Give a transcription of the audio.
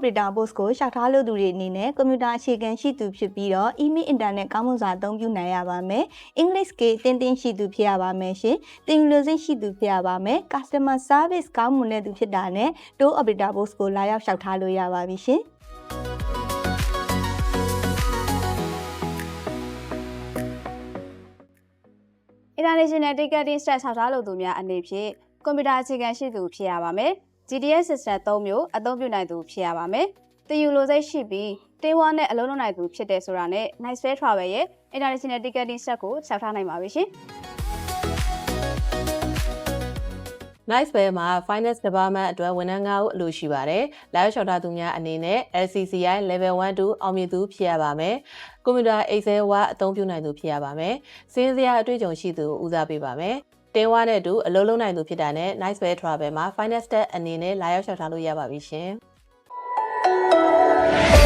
operator post ကိုရှောက်ထားလို့သူတွေအနေနဲ့ကွန်ပျူတာအခြေခံရှိသူဖြစ်ပြီးတော့ email internet ကောင်းမွန်စွာအသုံးပြုနိုင်ရပါမယ်။ English ကတင်းရှိသူဖြစ်ရပါမယ်ရှင်။တင်ယူလို့စိတ်ရှိသူဖြစ်ရပါမယ်။ Customer service ကောင်းမွန်တဲ့သူဖြစ်တာနဲ့ Tour operator post ကိုလာရောက်ရှောက်ထားလို့ရပါပြီရှင်။ International ticketing staff ဆောက်ထားလို့သူများအနေဖြင့်ကွန်ပျူတာအခြေခံရှိသူဖြစ်ရပါမယ်။ GDS system 3မျိုးအသုံးပြုနိုင်သူဖြစ်ရပါမယ်။တင်ယူလိုစိတ်ရှိပြီးတင်းဝါနဲ့အလုံးလုံးနိုင်သူဖြစ်တဲ့ဆိုတာနဲ့ Nice Fair Travel ရဲ့ International ticketing staff ကိုဆောက်ထားနိုင်ပါပြီရှင်။ Nice Fair မှာ Finance Department အတွက်ဝန်ထမ်း9ဦးအလိုရှိပါတယ်။လာရောက်လျှောက်ထားသူများအနေနဲ့ LCCI Level 1 2အောင်မြင်သူဖြစ်ရပါမယ်။ကွန်ပျူတာ Excel ဝါအသုံးပြုနိုင်သူဖြစ်ရပါမယ်။စီးရင်စရာအတွေ့အကြုံရှိသူကိုဦးစားပေးပါမယ်။တင်းဝါနဲ့အတူအလုပ်လုပ်နိုင်သူဖြစ်တာနဲ့ Nice Fair Travel မှာ Finance Staff အနေနဲ့လာရောက်လျှောက်ထားလို့ရပါပြီရှင်။